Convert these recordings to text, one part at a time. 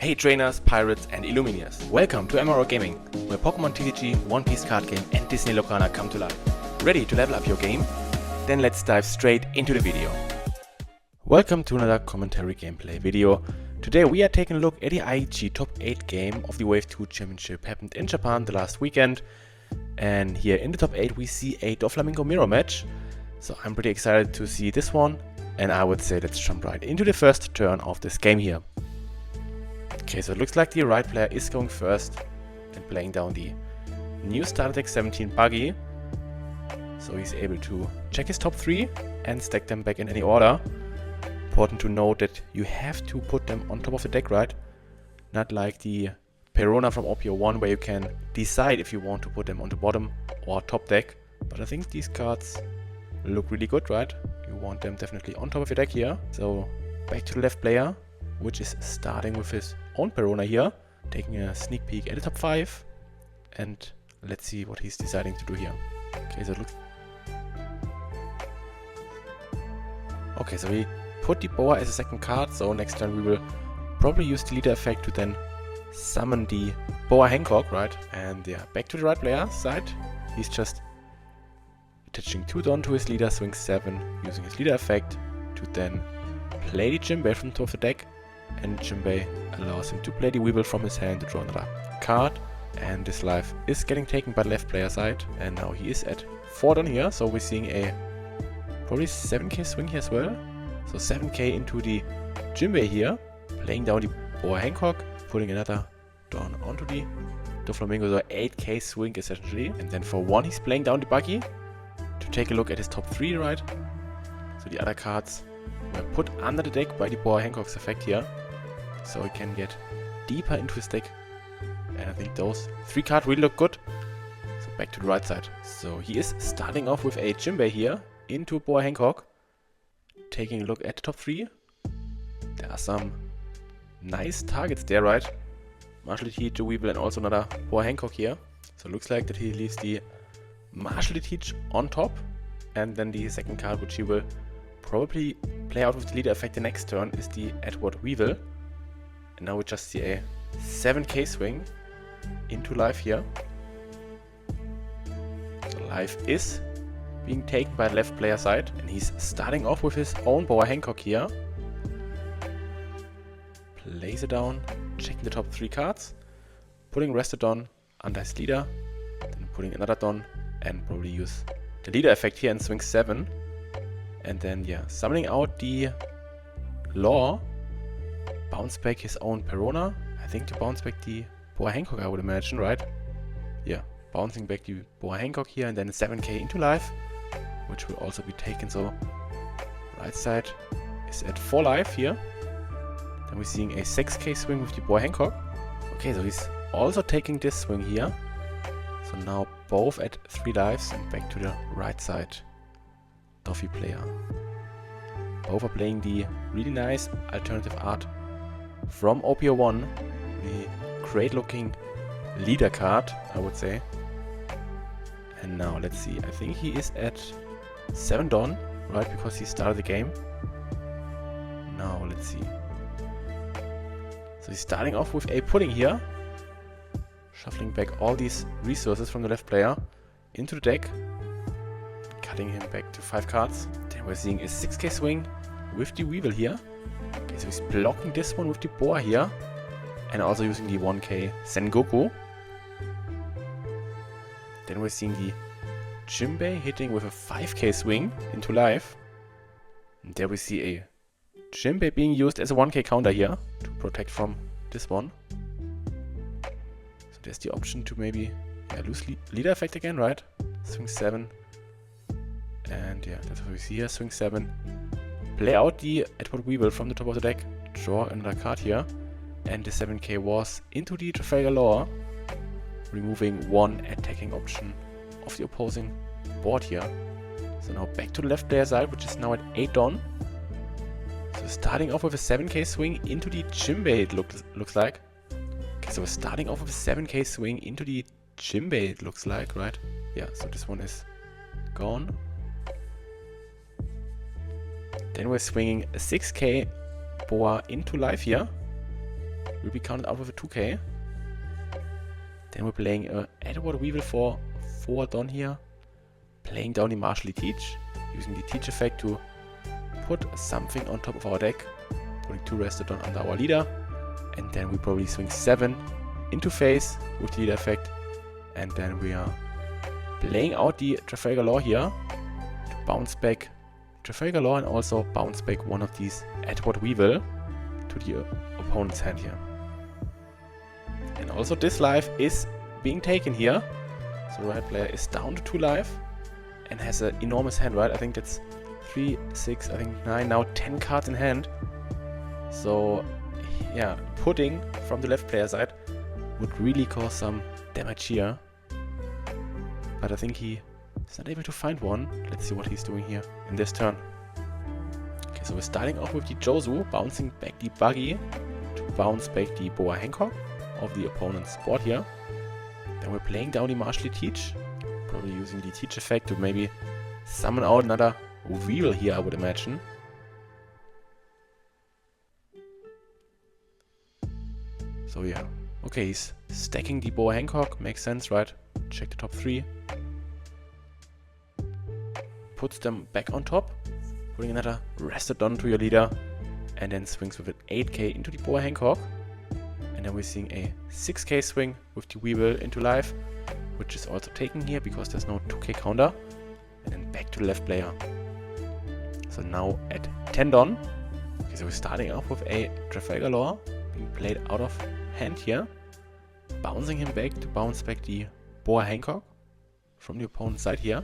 Hey trainers, pirates and Illumineers, welcome to MRO Gaming, where Pokemon TCG, One Piece card game and Disney Locana come to life. Ready to level up your game? Then let's dive straight into the video. Welcome to another commentary gameplay video. Today we are taking a look at the Aichi top 8 game of the Wave 2 Championship, happened in Japan the last weekend. And here in the top 8 we see a Doflamingo mirror match. So I'm pretty excited to see this one, and I would say let's jump right into the first turn of this game here. Okay, so it looks like the right player is going first and playing down the new starter deck 17 Buggy. So he's able to check his top 3 and stack them back in any order. Important to note that you have to put them on top of the deck, right? Not like the Perona from OP01 where you can decide if you want to put them on the bottom or top deck. But I think these cards look really good, right? You want them definitely on top of your deck here. So back to the left player, which is starting with his own Perona here, taking a sneak peek at the top 5, and let's see what he's deciding to do here. Okay, so it looks... Okay, so we put the Boa as a second card, so next turn we will probably use the leader effect to then summon the Boa Hancock, right? And yeah, back to the right player side, he's just attaching 2 Don to his leader, swing 7, using his leader effect to then play the Jimbei from the top of the deck, and Jimbei allows him to play the Weevil from his hand to draw another card. And this life is getting taken by the left player side, and now he is at 4 Don here, so we're seeing a probably 7k swing here as well. So 7k into the Jimbei here, playing down the Boa Hancock, putting another Don onto the Doflamingo, so 8k swing essentially. And then for 1 he's playing down the Buggy to take a look at his top 3, right? So the other cards were put under the deck by the Boa Hancock's effect here, so he can get deeper into his deck. And I think those 3 cards really look good. So back to the right side. So he is starting off with a Jimbei here into Boa Hancock, taking a look at the top 3. There are some nice targets there, right? Martial Teach, Weevil, and also another Boa Hancock here. So it looks like that he leaves the Martial Teach on top, and then the second card, which he will probably play out with the leader effect the next turn, is the Edward Weevil. And now we just see a 7k swing into life here. So life is being taken by the left player side, and he's starting off with his own Boa Hancock here. Plays it down, checking the top 3 cards, putting Rested Don under his leader, then putting another Don, and probably use the leader effect here and swing 7. And then, yeah, summoning out the Law, bounce back his own Perona. I think to bounce back the Boa Hancock, I would imagine, right? Yeah, bouncing back the Boa Hancock here, and then 7k into life, which will also be taken. So, right side is at 4 life here. Then we're seeing a 6k swing with the Boa Hancock. Okay, so he's also taking this swing here. So now both at 3 lives, and back to the right side. Doffy player. Both are playing the really nice alternative art from OP01. The great looking leader card, I would say. And now let's see, I think he is at 7 Don, right? Because he started the game. Now let's see. So he's starting off with a pudding here. Shuffling back all these resources from the left player into the deck. Cutting him back to 5 cards. Then we're seeing a 6k swing with the Weevil here. Okay, so he's blocking this one with the Boa here. And also using the 1k Sengoku. Then we're seeing the Jimbei hitting with a 5k swing into life. And there we see a Jimbei being used as a 1k counter here to protect from this one. So there's the option to maybe lose leader effect again, right? Swing 7. And yeah, that's what we see here, swing 7. Play out the Edward Weevil from the top of the deck, draw another card here, and the 7k was into the Trafalgar Law, removing 1 attacking option of the opposing board here. So now back to the left player side, which is now at 8 Don. So starting off with a 7k swing into the Jimbei, it looks like. Okay, so we're starting off with a 7k swing into the Jimbei, it looks like, right? Yeah, so this one is gone. Then we're swinging a 6k Boa into life here. will be counted out with a 2k. Then we're playing Edward Weevil for 4 Don here. Playing down the Martially Teach, using the Teach effect to put something on top of our deck. Putting 2 Rested Don under our leader. And then we probably swing 7 into face with the leader effect. And then we are playing out the Trafalgar Law here to bounce back Trafalgar Law and also bounce back one of these Edward Weevil to the opponent's hand here. And also this life is being taken here. So the right player is down to 2 life and has an enormous hand, right? I think that's 3, 6, I think 9, now 10 cards in hand. So yeah, putting from the left player side would really cause some damage here. But I think he is not able to find one. Let's see what he's doing here in this turn. Okay, so we're starting off with the Jozu, bouncing back the Buggy to bounce back the Boa Hancock of the opponent's board here. Then we're playing down the Martially Teach, probably using the Teach effect to maybe summon out another Weevil here, I would imagine. So yeah, okay, he's stacking the Boa Hancock, makes sense, right? Check the top 3. Puts them back on top, putting another Rested Don to your leader, and then swings with an 8k into the Boa Hancock. And then we're seeing a 6k swing with the Weevil into life, which is also taken here because there's no 2k counter. And then back to the left player. So now at 10 Don. Okay, so we're starting off with a Trafalgar Law being played out of hand here. Bouncing him back to bounce back the Boa Hancock from the opponent's side here.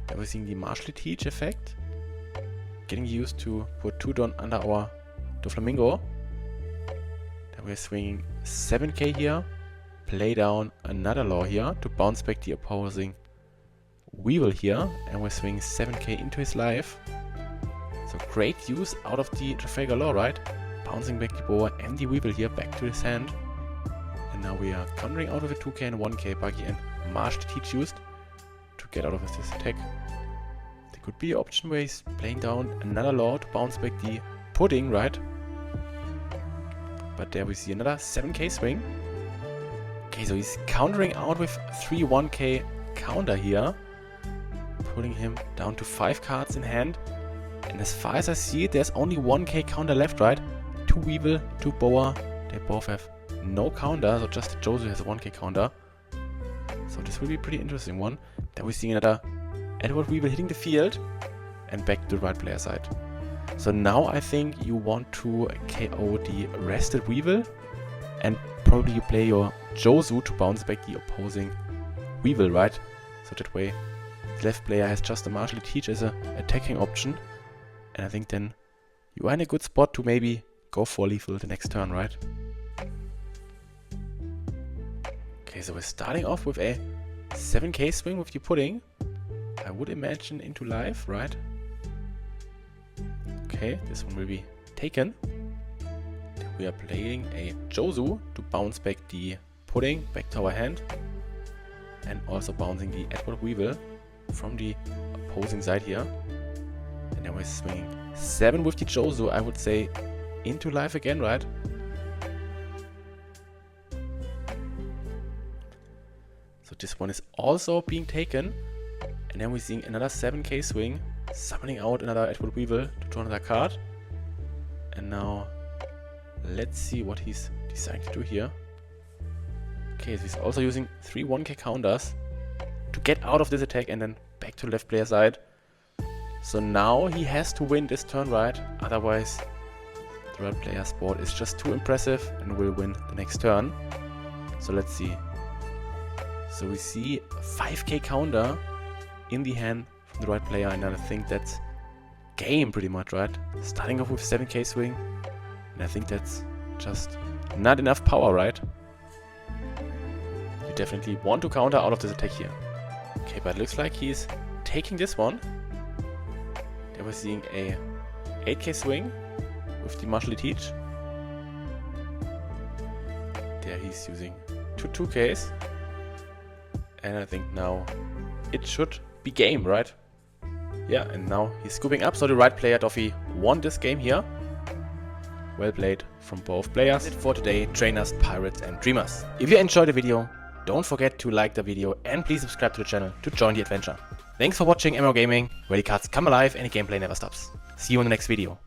Then we're seeing the Martially Teach effect. Getting used to put 2 Don under our Doflamingo. Then we're swinging 7k here. Play down another Law here to bounce back the opposing Weevil here. And we're swinging 7k into his life. So great use out of the Trafalgar Law, right? Bouncing back the Boa and the Weevil here back to his hand. And now we are countering out of a 2k and 1k Buggy and Martially Teach used to get out of this attack. There could be an option where he's playing down another Law to bounce back the Pudding, right? But there we see another 7k swing. Okay, so he's countering out with 3 1k counter here. Putting him down to 5 cards in hand. And as far as I see it, there's only 1k counter left, right? 2 Weevil, 2 Boa. They both have no counter, so just Jozu has a 1k counter. So this will be a pretty interesting one. Then we're seeing another Edward Weevil hitting the field and back to the right player side. So now I think you want to KO the Rested Weevil and probably you play your Jozu to bounce back the opposing Weevil, right? So that way the left player has just a Martially Teach as an attacking option. And I think then you are in a good spot to maybe go for lethal the next turn, right? Okay, so we're starting off with a 7k swing with the Pudding. I would imagine into life, right? Okay, this one will be taken. Then we are playing a Jozu to bounce back the Pudding back to our hand. And also bouncing the Edward Weevil from the opposing side here. And then we're swinging 7 with the Jozu, I would say, into life again, right? So this one is also being taken. And then we're seeing another 7k swing, summoning out another Edward Weevil to draw another card. And now, let's see what he's deciding to do here. Okay, so he's also using 3 1k counters to get out of this attack and then back to left player side. So now he has to win this turn, right? Otherwise, the right player's board is just too impressive and will win the next turn. So let's see. So we see 5k counter in the hand from the right player, and I think that's game pretty much, right? Starting off with 7k swing, and I think that's just not enough power, right? You definitely want to counter out of this attack here. Okay, but it looks like he's taking this one. Then we're seeing a 8k swing with the Martially Teach. There he's using 2 2ks. And I think now it should be game, right? Yeah, and now he's scooping up. So the right player, Doffy, won this game here. Well played from both players. That's it for today, trainers, pirates and dreamers. If you enjoyed the video, don't forget to like the video and please subscribe to the channel to join the adventure. Thanks for watching MMO Gaming, where the cards come alive and the gameplay never stops. See you in the next video.